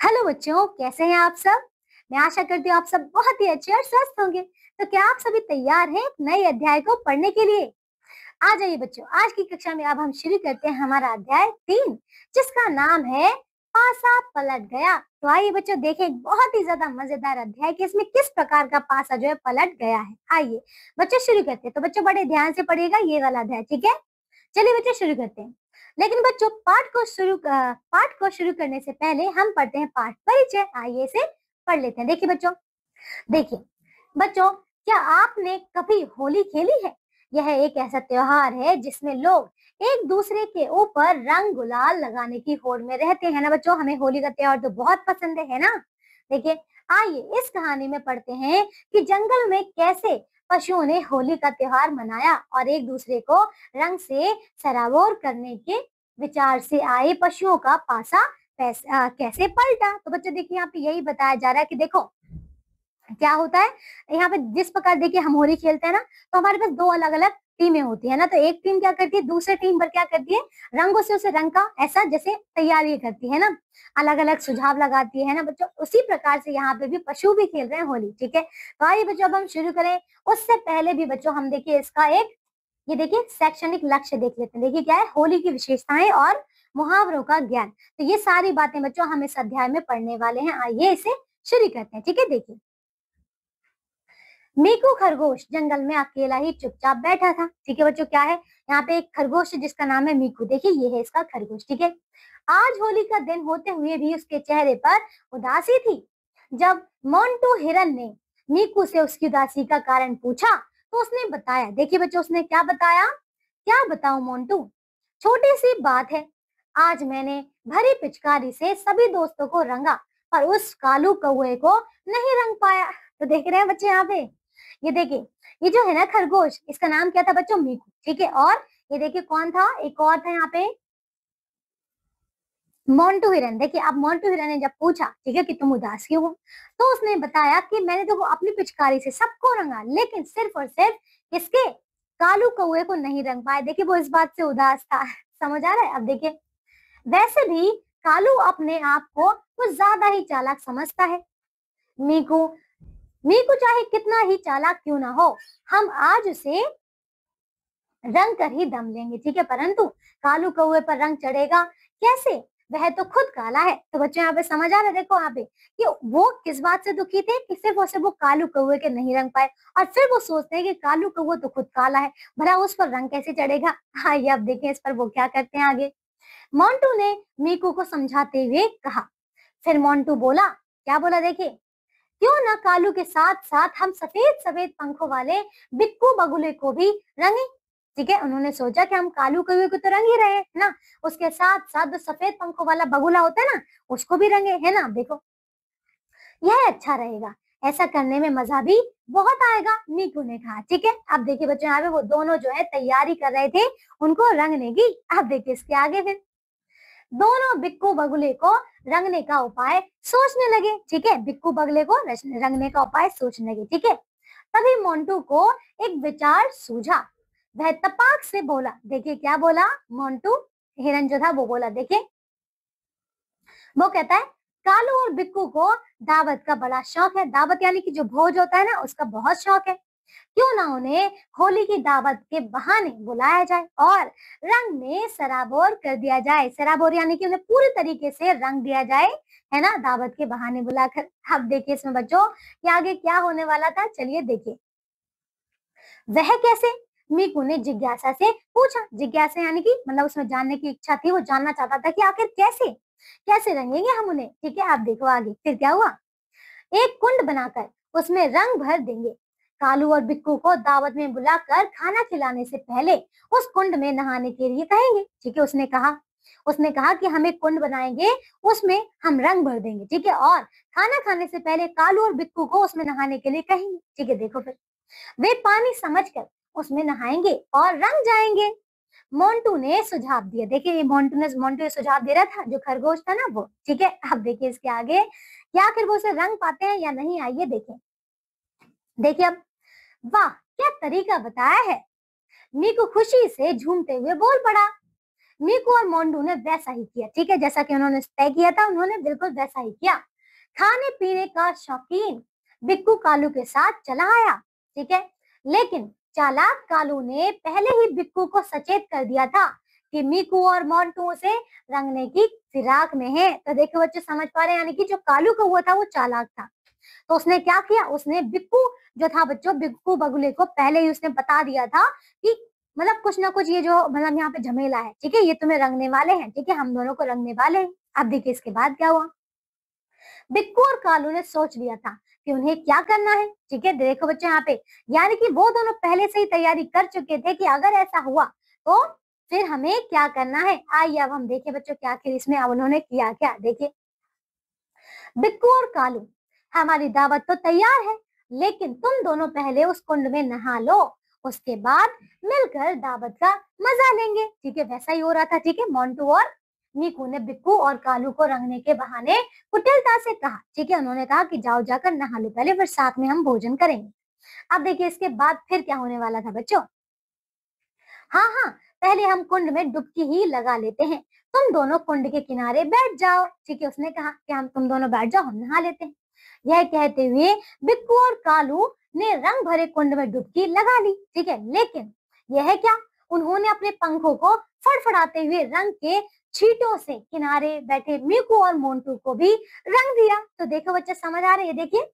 Hello बच्चों, कैसे हैं आप सब। मैं आशा करती हूँ आप सब बहुत ही अच्छे और स्वस्थ होंगे। तो क्या आप सभी तैयार हैं एक नए अध्याय को पढ़ने के लिए। आ जाइए बच्चों, आज की कक्षा में अब हम शुरू करते हैं हमारा अध्याय 3, जिसका नाम है पासा पलट गया। तो आइए बच्चों देखें, बहुत ही ज्यादा मजेदार अध्याय कि इसमें किस प्रकार का पासा जो है पलट गया है। आइए बच्चों शुरू करते हैं। तो बच्चों बड़े ध्यान से पढ़िएगा ये वाला अध्याय, ठीक है। चलिए बच्चों शुरू करते हैं। लेकिन बच्चों पाठ को शुरू करने से पहले हम पढ़ते हैं पाठ परिचय। आइए इसे पढ़ लेते हैं। देखिए बच्चों, क्या आपने कभी होली खेली है। यह एक ऐसा त्योहार है जिसमें लोग एक दूसरे के ऊपर रंग गुलाल लगाने की होड़ में रहते हैं ना बच्चों। हमें होली का त्योहार तो बहुत पसंद है ना। देखिए आइए इस कहानी में पढ़ते हैं कि जंगल में कैसे पशुओं ने होली का त्योहार मनाया और एक दूसरे को रंग से सराबोर करने के विचार से आए पशुओं का पासा कैसे पलटा। तो बच्चों देखिए यहाँ पे यही बताया जा रहा है कि देखो क्या होता है। यहाँ पे जिस प्रकार देखिए हम होली खेलते हैं ना, तो हमारे पास दो अलग अलग टीमें होती है ना। तो एक टीम क्या करती है, दूसरे टीम पर क्या करती है, रंगों से उसे रंग का ऐसा जैसे तैयारी करती है ना, अलग अलग सुझाव लगाती है ना बच्चों। उसी प्रकार से यहाँ पे भी पशु भी खेल रहे हैं होली, ठीक है। तो आइए बच्चों अब हम शुरू करें। उससे पहले भी बच्चों हम देखिए इसका एक ये देखिए शैक्षणिक लक्ष्य देख लेते हैं। देखिए क्या है, होली की विशेषताएं और मुहावरों का ज्ञान। तो ये सारी बातें बच्चों हम इस अध्याय में पढ़ने वाले हैं। आइए इसे शुरू करते हैं, ठीक है। देखिए मीकू खरगोश जंगल में अकेला ही चुपचाप बैठा था, ठीक है बच्चों। क्या है, यहाँ पे एक खरगोश है जिसका नाम है मीकू। देखिए ये है इसका खरगोश, ठीक है। आज होली का दिन होते हुए भी उसके चेहरे पर उदासी थी। जब मोंटू हिरन ने मीकू से उसकी उदासी का कारण पूछा तो उसने बताया। देखिए बच्चों उसने क्या बताया, क्या बताऊं मोंटू, छोटी सी बात है। आज मैंने भरी पिचकारी से सभी दोस्तों को रंगा पर उस कालू कौए को नहीं रंग पाया। तो देख रहे हैं बच्चे यहाँ पे, ये देखिए ये जो है ना खरगोश, इसका नाम क्या था बच्चों, मीकू, ठीक है। और ये देखिए कौन था, एक और था यहाँ पे मोंटू हिरन। देखिए अब मोंटू हिरन ने जब पूछा, ठीक है, कि तुम उदास क्यों हो, तो उसने बताया कि मैंने तो अपनी पिचकारी से सबको रंगा लेकिन सिर्फ और सिर्फ इसके कालू कौए को नहीं रंग पाया। देखिए वो इस बात से उदास था। समझ आ रहा है। अब देखिए वैसे भी कालू अपने आप को कुछ ज्यादा ही चालाक समझता है। मीकू मीकू चाहे कितना ही चालाक क्यों ना हो, हम आज उसे रंग कर ही दम लेंगे, ठीक है। परंतु कालू कौए पर रंग चढ़ेगा कैसे, वह तो खुद काला है। तो बच्चों यहाँ पे समझ आ रहा है, देखो यहाँ पे कि वो किस बात से दुखी थे कि सिर्फ और सिर्फ वो कालू कौए के नहीं रंग पाए, और फिर वो सोचते हैं कि कालू कौआ तो खुद काला है, भला उस पर रंग कैसे चढ़ेगा। हाँ ये अब देखें इस पर वो क्या करते हैं आगे। मोंटू ने मीकू को समझाते हुए कहा। फिर मोंटू बोला, क्या बोला, देखिए क्यों ना कालू के साथ साथ हम सफेद सफेद पंखों वाले बिक्कू बगुले को भी रंगे, ठीक है। उन्होंने सोचा कि हम कालू कौवे को तो रंग ही रहे हैं ना, उसके साथ साथ जो सफेद पंखों वाला बगुला होता है ना, उसको भी रंगे, है ना। देखो यह अच्छा रहेगा, ऐसा करने में मजा भी बहुत आएगा, मीकू ने कहा, ठीक है। अब देखिए बच्चों यहाँ पे वो दोनों जो है तैयारी कर रहे थे उनको रंगने की। अब देखिए इसके आगे फिर दोनों बिक्कू बगुले को रंगने का उपाय सोचने लगे, ठीक है। बिक्कू बगुले को रंगने का उपाय सोचने लगे, ठीक है। तभी मोंटू को एक विचार सूझा। वह तपाक से बोला। देखिए क्या बोला मोंटू हिरन जो था, वो बोला, देखिए वो कहता है कालू और बिक्कू को दावत का बड़ा शौक है। दावत यानी कि जो भोज होता है ना, उसका बहुत शौक है। क्यों ना उन्हें होली की दावत के बहाने बुलाया जाए और रंग में सराबोर कर दिया जाए। सराबोर यानी कि उन्हें पूरी तरीके से रंग दिया जाए, है ना, दावत के बहाने बुलाकर। अब देखिए इसमें बच्चों कि आगे क्या होने वाला था, चलिए देखिए। वह कैसे, मीकू ने जिज्ञासा से पूछा। जिज्ञासा यानी कि मतलब उसमें जानने की इच्छा थी, वो जानना चाहता था कि आखिर कैसे कैसे रंगेंगे हम उन्हें, ठीक है। आप देखो आगे फिर क्या हुआ। एक कुंड बनाकर उसमें रंग भर देंगे। कालू और बिक्कू को दावत में बुलाकर खाना खिलाने से पहले उस कुंड में नहाने के लिए कहेंगे, ठीक है। उसने कहा कि हम एक कुंड बनाएंगे, उसमें हम रंग भर देंगे, ठीक है। और खाना खाने से पहले कालू और बिक्कू को उसमें नहाने के लिए कहेंगे, ठीक है। देखो फिर वे पानी समझकर उसमें नहाएंगे और रंग जाएंगे। मोंटू ने सुझाव दिया। देखिए ये मोंटू सुझाव दे रहा था, जो खरगोश था ना वो, ठीक है। अब देखिए इसके आगे क्या आखिर वो उसे रंग पाते हैं या नहीं, आइए देखें। देखिए अब, वाह क्या तरीका बताया है, मीकू खुशी से झूमते हुए बोल पड़ा। मीकू और मोंटू ने वैसा ही किया, ठीक है, जैसा कि उन्होंने तय किया था उन्होंने बिल्कुल वैसा ही किया। खाने पीने का शौकीन बिक्कू कालू के साथ चला आया, ठीक है, लेकिन चालाक कालू ने पहले ही बिक्कू को सचेत कर दिया था कि मीकू और मोंटू से रंगने की फिराक में है। तो देखो बच्चे समझ पा रहे हैं, यानी कि जो कालू कौवा था वो चालाक था। तो उसने क्या किया, उसने बिक्कू जो था बच्चों, बिक्कू बगुले को पहले ही उसने बता दिया था कि मतलब कुछ ना कुछ ये जो मतलब यहाँ पे झमेला है, ठीक है, ये तुम्हें रंगने वाले हैं, ठीक है, हम दोनों को रंगने वाले हैं। अब देखिए इसके बाद क्या हुआ। बिक्कू और कालू ने सोच लिया था कि उन्हें क्या करना है, ठीक है, देखो बच्चे यहाँ पे, यानी कि वो दोनों पहले से ही तैयारी कर चुके थे कि अगर ऐसा हुआ तो फिर हमें क्या करना है। आइए अब हम देखें बच्चों क्या आखिर इसमें अब उन्होंने किया क्या। देखिए, बिक्कू और कालू, हमारी दावत तो तैयार है, लेकिन तुम दोनों पहले उस कुंड में नहा लो, उसके बाद मिलकर दावत का मजा लेंगे, ठीक है, वैसा ही हो रहा था, ठीक है। मोंटू और मीकू ने बिक्कू और कालू को रंगने के बहाने कुटिलता से कहा, ठीक है, उन्होंने कहा कि जाओ जाकर नहा लो पहले, फिर साथ में हम भोजन करेंगे। अब देखिए इसके बाद फिर क्या होने वाला था बच्चों। हाँ हाँ, पहले हम कुंड में डुबकी ही लगा लेते हैं, तुम दोनों कुंड के किनारे बैठ जाओ, ठीक है, उसने कहा कि हम तुम दोनों बैठ जाओ, हम नहा लेते हैं। यह कहते हुए बिक्कू और कालू ने रंग भरे कुंड में डुबकी लगा ली, ठीक है, लेकिन यह क्या, उन्होंने अपने पंखों को फड़फड़ाते हुए रंग के छींटों से किनारे बैठे मीकू और मोंटू को भी रंग दिया। तो देखो बच्चे समझ आ रहे हैं, देखिए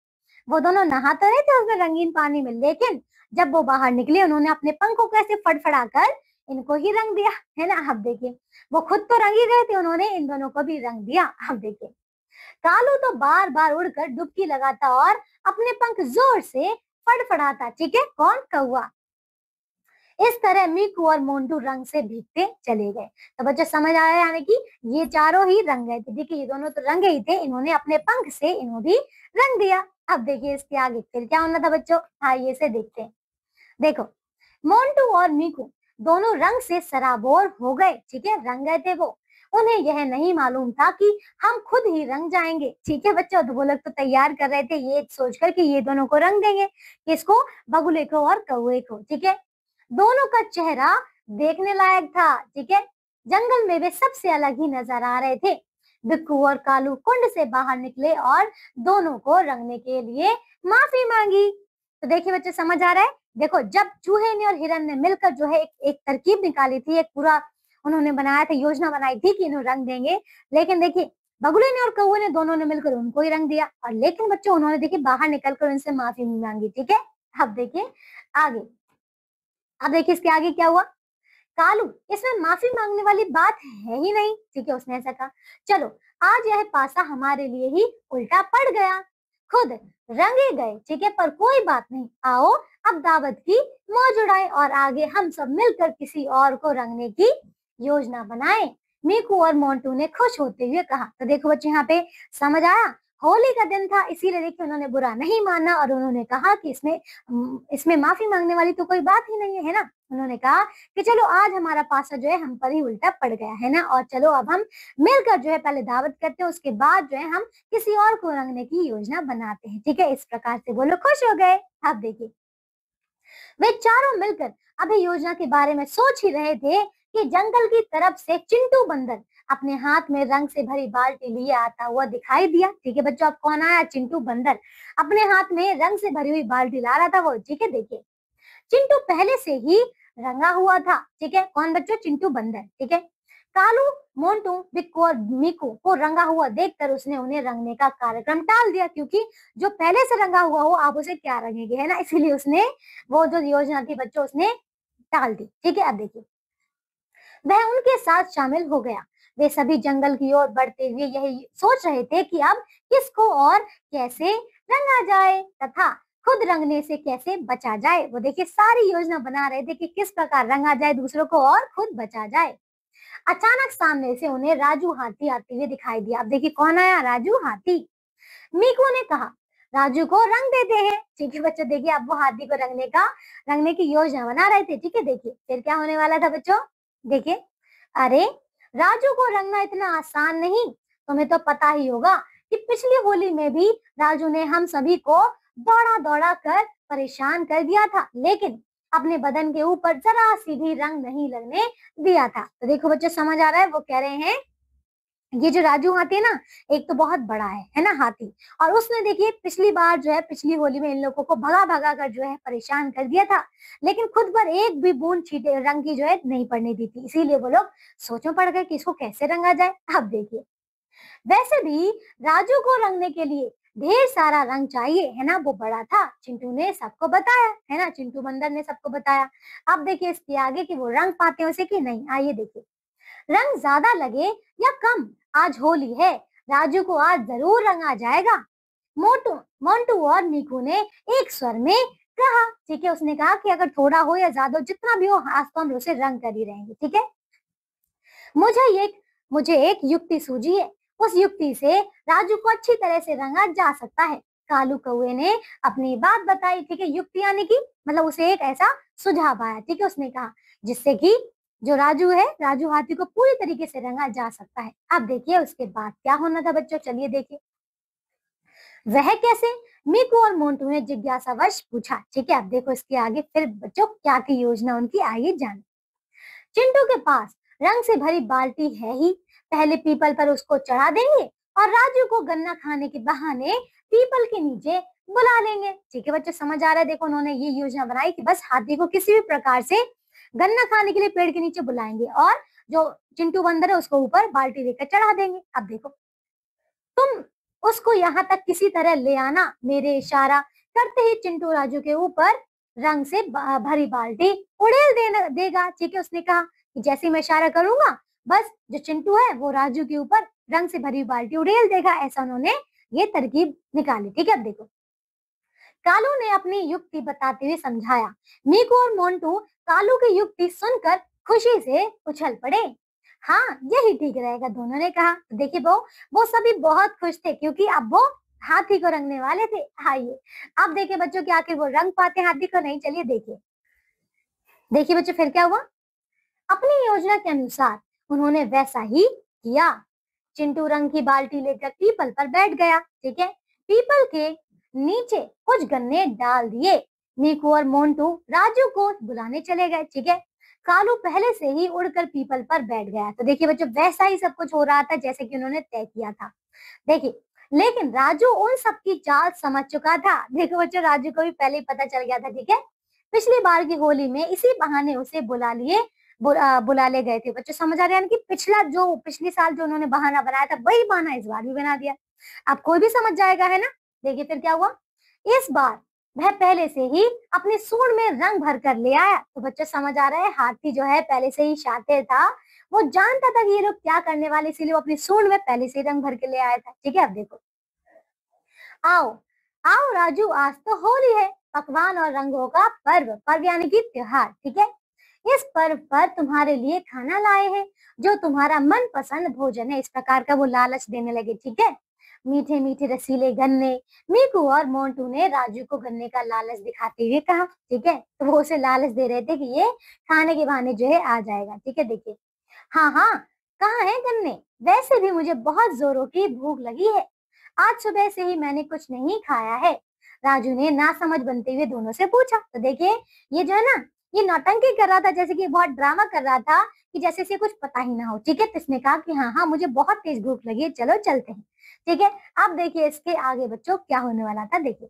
वो दोनों नहा तो रहे थे उसमें रंगीन पानी में, लेकिन जब वो बाहर निकले उन्होंने अपने पंखों को ऐसे फड़फड़ाकर इनको ही रंग दिया, है ना। अब देखिए वो खुद तो रंग ही गए थे, उन्होंने इन दोनों को भी रंग दिया। अब देखिए कालू तो बार बार उड़कर डुबकी लगाता और अपने पंख जोर से फड़फड़ाता, ठीक है, कौन, कौवा। इस तरह मीकू और मोंटू रंग से भीगते चले गए। तो बच्चे समझ आया, यानी कि ये चारों ही रंग गए थे, देखिए ये दोनों तो रंगे ही थे, इन्होंने अपने पंख से इन्हों भी रंग दिया। अब देखिए इसके आगे फिर क्या होना था बच्चों, आइए से देखते हैं। देखो, मोंटू और मीकू दोनों रंग से सराबोर हो गए, ठीक है, रंग गए थे वो। उन्हें यह नहीं मालूम था कि हम खुद ही रंग जाएंगे, ठीक है बच्चों। तो वो लोग तो तैयार कर रहे थे ये सोचकर कि ये दोनों को रंग देंगे, किसको, बगुले को और कौवे को, ठीक है। दोनों का चेहरा देखने लायक था, ठीक है, जंगल में वे सबसे अलग ही नजर आ रहे थे। बिक्कू और कालू कुंड से बाहर निकले और दोनों को रंगने के लिए माफी मांगी। तो देखिए बच्चे समझ आ रहा है, देखो जब चूहे ने और हिरन ने मिलकर जो है एक तरकीब निकाली थी, एक पूरा उन्होंने बनाया था, योजना बनाई थी कि इन्हें रंग देंगे, लेकिन देखिए बगुले ने और कौवे ने दोनों ने मिलकर उनको ही रंग दिया, और लेकिन बच्चों उन्होंने देखिए बाहर निकलकर उनसे माफी मांगी, ठीक है। अब देखिए आगे, अब देखिए इसके आगे क्या हुआ। कालू, इसमें माफी मांगने वाली बात है ही नहीं, ठीक है, उसने ऐसा कहा, चलो आज यह पासा हमारे लिए ही उल्टा पड़ गया, खुद रंगे गए, ठीक है, पर कोई बात नहीं, आओ अब दावत की मौज उड़ाएं और आगे हम सब मिलकर किसी और को रंगने की योजना बनाएं। मीकू और मोंटू ने खुश होते हुए कहा। तो देखो बच्चे यहाँ पे समझ आया, होली का दिन था इसीलिए देखिए उन्होंने बुरा नहीं माना और उन्होंने कहा कि इसमें माफी मांगने वाली तो कोई बात ही नहीं है ना। उन्होंने कहा कि चलो आज हमारा पासा जो है हम पर ही उल्टा पड़ गया है ना, और चलो अब हम मिलकर जो है पहले दावत करते हैं, उसके बाद जो है हम किसी और को रंगने की योजना बनाते हैं, ठीक है। इस प्रकार से वो लोग खुश हो गए। अब देखिए वे चारों मिलकर अभी योजना के बारे में सोच ही रहे थे कि जंगल की तरफ से चिंटू बंदर अपने हाथ में रंग से भरी बाल्टी लिए आता हुआ दिखाई दिया, ठीक है बच्चों। अब कौन आया, चिंटू बंदर अपने हाथ में रंग से भरी हुई बाल्टी ला रहा था वो, ठीक है। देखिए चिंटू पहले से ही रंगा हुआ था, ठीक है, कौन बच्चों, चिंटू बंदर, ठीक है। कालू, मोंटू, बिक्कू और मीकू को रंगा हुआ देखकर उसने उन्हें रंगने का कार्यक्रम टाल दिया, क्योंकि जो पहले से रंगा हुआ हो आप उसे क्या रंगेंगे, है ना, इसीलिए उसने वो जो योजना थी बच्चों उसने टाल दी, ठीक है। अब देखिए वह उनके साथ शामिल हो गया। वे सभी जंगल की ओर बढ़ते हुए यही सोच रहे थे कि अब किसको और कैसे रंगा जाए तथा खुद रंगने से कैसे बचा जाए। वो देखिए सारी योजना बना रहे थे कि किस प्रकार रंगा जाए दूसरों को और खुद बचा जाए। अचानक सामने से उन्हें राजू हाथी आते हुए दिखाई दिया। अब देखिए कौन आया, राजू हाथी। मीकू ने कहा राजू को रंग देते हैं, ठीक है बच्चों। देखिए अब वो हाथी को रंगने की योजना बना रहे थे, ठीक है। देखिए फिर क्या होने वाला था बच्चों, देखिए अरे राजू को रंगना इतना आसान नहीं, तुम्हें तो पता ही होगा कि पिछली होली में भी राजू ने हम सभी को दौड़ा दौड़ा कर परेशान कर दिया था, लेकिन अपने बदन के ऊपर जरा सी भी रंग नहीं लगने दिया था। तो देखो बच्चों, समझ आ रहा है? वो कह रहे हैं ये जो राजू हाथी है ना, एक तो बहुत बड़ा है ना हाथी, और उसने देखिए पिछली बार जो है, पिछली होली में इन लोगों को भगा भगा कर जो है परेशान कर दिया था, लेकिन खुद पर एक भी बूंद छींटे रंग की जो है नहीं पड़ने दी थी। इसीलिए वो लोग सोच में पड़ गए कि इसको कैसे रंगा जाए। अब देखिए, वैसे भी राजू को रंगने के लिए ढेर सारा रंग चाहिए है ना, वो बड़ा था। चिंटू ने सबको बताया है ना, चिंटू बंदर ने सबको बताया। अब देखिए इसके आगे कि वो रंग पाते हैं उसे कि नहीं। आइए देखिए, रंग ज्यादा लगे या कम, आज होली है, राजू को आज जरूर रंगा जाएगा, मोटू मोंटू और मीकू ने एक स्वर में कहा। ठीक है, उसने कहा कि अगर थोड़ा हो या ज्यादा हो, जितना भी हो, आज तो हम उसे रंग कर ही रहेंगे। ठीक है, मुझे एक युक्ति सूझी है, उस युक्ति से राजू को अच्छी तरह से रंगा जा सकता है। कालू कौए ने अपनी बात बताई। ठीक है, युक्ति यानी कि मतलब उसे एक ऐसा सुझाव आया। ठीक है, उसने कहा जिससे कि जो राजू है, राजू हाथी को पूरी तरीके से रंगा जा सकता है। अब देखिए उसके बाद क्या होना था बच्चों, चलिए देखिए। वह कैसे, मीकू और मोंटू ने जिज्ञासावश पूछा। ठीक है, अब देखो इसके आगे फिर बच्चों क्या की योजना उनकी, आइए जान। चिंटू के पास रंग से भरी बाल्टी है ही, पहले पीपल पर उसको चढ़ा देंगे और राजू को गन्ना खाने के बहाने पीपल के नीचे बुला लेंगे। ठीक है बच्चों, समझ आ रहा है? देखो उन्होंने ये योजना बनाई कि बस हाथी को किसी भी प्रकार से गन्ना खाने के लिए पेड़ के नीचे बुलाएंगे और जो चिंटू बंदर है उसको ऊपर बाल्टी लेकर चढ़ा देंगे। अब देखो, तुम उसको यहाँ तक किसी तरह ले आना, मेरे इशारा करते ही चिंटू राजू के ऊपर रंग से भरी बाल्टी उड़ेल देगा। ठीक है, उसने कहा कि जैसे मैं इशारा करूंगा, बस जो चिंटू है वो राजू के ऊपर रंग से भरी बाल्टी उड़ेल देगा। ऐसा उन्होंने ये तरकीब निकाली। ठीक है, अब देखो कालू ने अपनी युक्ति बताते हुए समझाया। मीकू और मोंटू कालू की युक्ति सुनकर खुशी से उछल पड़े। हाँ, यही ठीक रहेगा, दोनों ने कहा। तो देखिए वो सभी बहुत खुश थे क्योंकि अब वो हाथी को रंगने वाले थे। आइए अब देखिए बच्चों कि आखिर वो रंग पाते हाथी को नहीं। चलिए देखिए, देखिए बच्चों फिर क्या हुआ। अपनी योजना के अनुसार उन्होंने वैसा ही किया। चिंटू रंग की बाल्टी लेकर पीपल पर बैठ गया। ठीक है, पीपल के नीचे कुछ गन्ने डाल दिए। मीकू और मोंटू राजू को बुलाने चले गए। ठीक है, कालू पहले से ही उड़कर पीपल पर बैठ गया। तो देखिए बच्चों, वैसा ही सब कुछ हो रहा था जैसे कि उन्होंने तय किया था। देखिए, लेकिन राजू उन सबकी चाल समझ चुका था। देखो बच्चों, राजू को भी पहले ही पता चल गया था। ठीक है, पिछली बार की होली में इसी बहाने उसे बुला ले गए थे। बच्चों समझ आ रहे हैं कि पिछले साल जो उन्होंने बहाना बनाया था, वही बहाना इस बार भी बना दिया। अब कोई भी समझ जाएगा, है ना। देखिए फिर क्या हुआ। इस बार वह पहले से ही अपनी सूंड में रंग भर कर ले आया। तो बच्चों समझ आ रहा है, हाथी जो है पहले से ही शातिर था, वो जानता था कि ये लोग क्या करने वाले, इसीलिए वो अपनी सूंड में पहले से ही रंग भर के ले आया था। ठीक है, अब देखो, आओ आओ राजू, आज तो होली है, पकवान और रंगों का पर्व यानी कि त्योहार। ठीक है, इस पर्व पर तुम्हारे लिए खाना लाए हैं, जो तुम्हारा मनपसंद भोजन है। इस प्रकार का वो लालच देने लगे। ठीक है, मीठे मीठे रसीले गन्ने। मीकू और मोंटू ने राजू को गन्ने का लालच दिखाते हुए कहा। ठीक है, तो वो उसे लालच दे रहे थे कि ये खाने के बहाने जो है आ जाएगा। ठीक है, देखिए, हाँ हाँ, कहाँ है गन्ने, वैसे भी मुझे बहुत जोरों की भूख लगी है, आज सुबह से ही मैंने कुछ नहीं खाया है। राजू ने नासमझ बनते हुए दोनों से पूछा। तो देखिए, ये जो है ना, ये नौटंकी कर रहा था, जैसे कि बहुत ड्रामा कर रहा था कि जैसे से कुछ पता ही ना हो। ठीक है, तो इसने कहा कि हाँ हाँ, मुझे बहुत तेज भूख लगी है, चलो चलते हैं। ठीक है, अब देखिए इसके आगे बच्चों क्या होने वाला था। देखिए,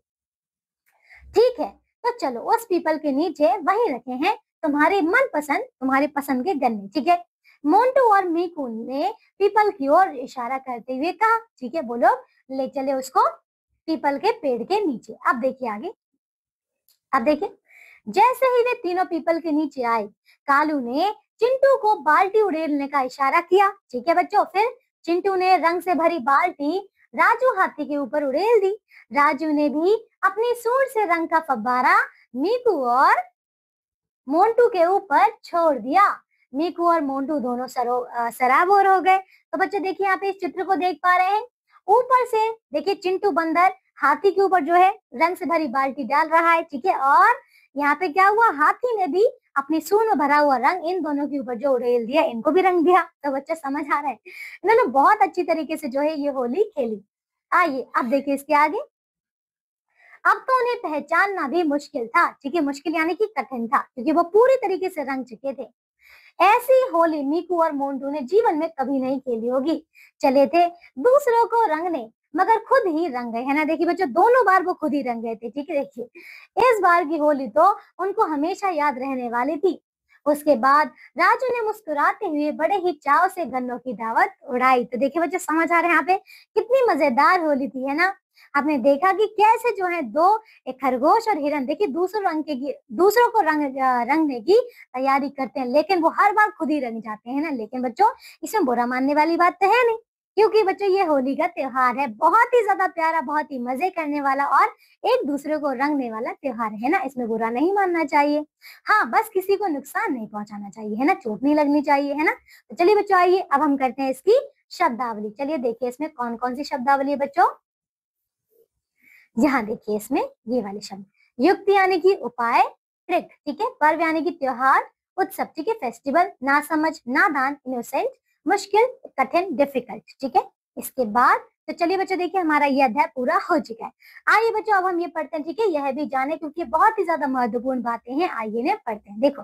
ठीक है, तो चलो उस पीपल के नीचे वहीं रखे हैं तुम्हारे पसंद के गन्ने। ठीक है, मोंटू और मीकू ने पीपल की ओर इशारा करते हुए कहा। ठीक है, वो लोग ले चले उसको पीपल के पेड़ के नीचे। अब देखिए आगे, अब देखिए, जैसे ही वे तीनों पीपल के नीचे आए, कालू ने चिंटू को बाल्टी उड़ेलने का इशारा किया। ठीक है बच्चों, फिर चिंटू ने रंग से भरी बाल्टी राजू हाथी के ऊपर उड़ेल दी। राजू ने भी अपनी सूंड से रंग का फव्वारा मीकू और मोंटू के ऊपर छोड़ दिया। मीकू और मोंटू दोनों सराबोर हो गए। तो बच्चों देखिए, यहाँ पे इस चित्र को देख पा रहे हैं, ऊपर से देखिए चिंटू बंदर हाथी के ऊपर जो है रंग से भरी बाल्टी डाल रहा है। ठीक है, और यहाँ पे क्या हुआ, हाथी ने भी अपनी सूंड में भरा हुआ रंग इन दोनों के ऊपर जो उड़ेल दिया, इनको भी रंग दिया। तो बच्चे समझ आ रहे हैं, इन्होंने बहुत अच्छी तरीके से जो है ये होली खेली। आइए अब देखिए इसके आगे। अब तो उन्हें पहचानना भी मुश्किल था, ठीक है, मुश्किल यानी कि कठिन था, क्योंकि वो पूरी तरीके से रंग चुके थे। ऐसी होली मीकू और मोंटू ने जीवन में कभी नहीं खेली होगी। चले थे दूसरों को रंगने, मगर खुद ही रंग गए, है ना। देखिए बच्चों, दोनों बार वो खुद ही रंग गए थे, ठीक है। देखिए इस बार की होली तो उनको हमेशा याद रहने वाली थी। उसके बाद राजू ने मुस्कुराते हुए बड़े ही चाव से गन्नों की दावत उड़ाई। तो देखिए बच्चों, समझ आ रहे हैं यहाँ पे कितनी मजेदार होली थी, है ना। आपने देखा कि कैसे जो है दो, एक खरगोश और हिरन, देखिए दूसरों को रंगने की तैयारी करते हैं, लेकिन वो हर बार खुद ही रंग जाते हैं ना। लेकिन बच्चों, इसमें बुरा मानने वाली बात तो है नहीं, क्योंकि बच्चों ये होली का त्योहार है, बहुत ही ज्यादा प्यारा, बहुत ही मजे करने वाला और एक दूसरे को रंगने वाला त्योहार है ना। इसमें बुरा नहीं मानना चाहिए। हाँ, बस किसी को नुकसान नहीं पहुंचाना चाहिए, है ना, चोट नहीं लगनी चाहिए, है ना। तो चलिए बच्चों, आइए अब हम करते हैं इसकी शब्दावली। चलिए देखिए इसमें कौन कौन सी शब्दावली है बच्चों। यहाँ देखिए इसमें ये वाले शब्द, युक्त यानी कि उपाय, ट्रिक, ठीक है, पर्व यानी कि त्योहार, उत्सव, ठीक है, फेस्टिवल, नासमझ, नादान, इनोसेंट, मुश्किल, कठिन, डिफिकल्ट, ठीक है। इसके बाद तो चलिए बच्चों, देखिए हमारा ये अध्याय पूरा हो चुका है। आइए बच्चों, अब हम ये पढ़ते हैं, ठीक है, यह भी जाने क्योंकि बहुत ही ज्यादा महत्वपूर्ण बातें हैं। आइए इन्हें पढ़ते हैं। देखो,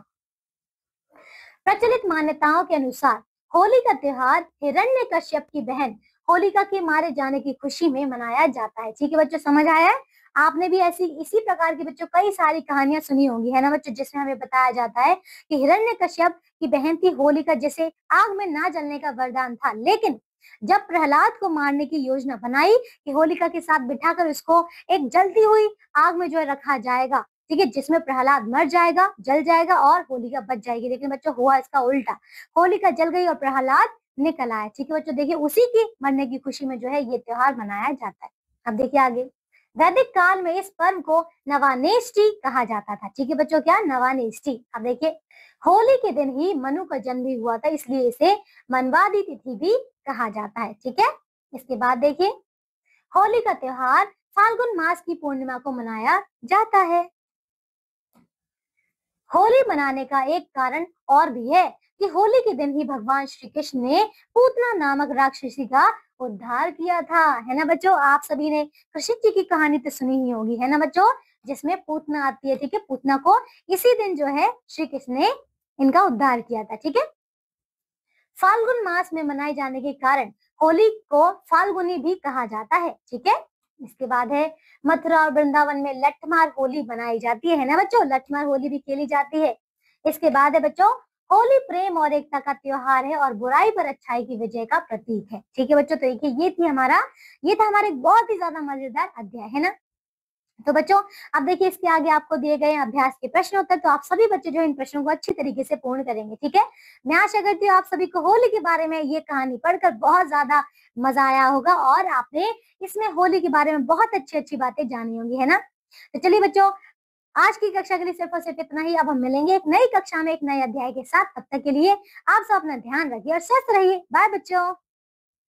प्रचलित मान्यताओं के अनुसार होली का त्योहार हिरण्यकश्यप की बहन होलिका के मारे जाने की खुशी में मनाया जाता है, ठीक है बच्चों, समझ आया है। आपने भी ऐसी इसी प्रकार की बच्चों कई सारी कहानियां सुनी होंगी, है ना बच्चों, जिसमें हमें बताया जाता है कि हिरण्यकश्यप की बहन थी होलिका, जिसे आग में ना जलने का वरदान था, लेकिन जब प्रहलाद को मारने की योजना बनाई कि होलिका के साथ बिठाकर उसको एक जलती हुई आग में जो है रखा जाएगा, ठीक है, जिसमें प्रहलाद मर जाएगा, जल जाएगा और होलिका बच जाएगी, लेकिन बच्चों हुआ इसका उल्टा, होलिका जल गई और प्रहलाद निकल आया, ठीक है बच्चों। देखिए उसी की मरने की खुशी में जो है ये त्योहार मनाया जाता है। अब देखिए आगे, वैदिक काल में इस पर्व को नवानेष्टि कहा जाता था, ठीक है बच्चों, क्या, नवानेष्टि। अब देखिए होली के दिन ही मनु का जन्म भी हुआ था, इसलिए इसे मनवादी तिथि भी कहा जाता है, ठीक है। इसके बाद देखिए, होली का त्योहार फाल्गुन मास की पूर्णिमा को मनाया जाता है। होली मनाने का एक कारण और भी है कि होली के दिन ही भगवान श्री कृष्ण ने पूतना नामक राक्षसी का उद्धार किया था, है ना बच्चों। आप सभी ने कृष्ण जी की कहानी तो सुनी ही होगी, है ना बच्चों, जिसमें पूतना आती है, ठीक है। पूतना को इसी दिन जो है श्री कृष्ण ने इनका उद्धार किया था, ठीक है। फाल्गुन मास में मनाए जाने के कारण होली को फाल्गुनी भी कहा जाता है, ठीक है। इसके बाद है, मथुरा और वृंदावन में लठमार होली मनाई जाती है ना बच्चों, लठमार होली भी खेली जाती है। इसके बाद है बच्चों, होली प्रेम और एकता का त्योहार है और बुराई पर अच्छाई की विजय का प्रतीक है, ठीक है बच्चों। तो देखिए ये था हमारे बहुत ही ज्यादा मजेदार अध्याय, है ना। तो बच्चों, अब देखिए इसके आगे आपको दिए गए अभ्यास के प्रश्न उत्तर, तो आप सभी बच्चे जो इन प्रश्नों को अच्छी तरीके से पूर्ण करेंगे, ठीक है। मैं आशा करती हूँ आप सभी को होली के बारे में ये कहानी पढ़कर बहुत ज्यादा मजा आया होगा और आपने इसमें होली के बारे में बहुत अच्छी अच्छी बातें जानी होंगी, है ना। तो चलिए बच्चों, आज की कक्षा के लिए सिर्फ और सिर्फ इतना ही। अब हम मिलेंगे एक नई कक्षा में एक नए अध्याय के साथ। तब तक के लिए आप सब अपना ध्यान रखिए और स्वस्थ रहिए। बाय बच्चों।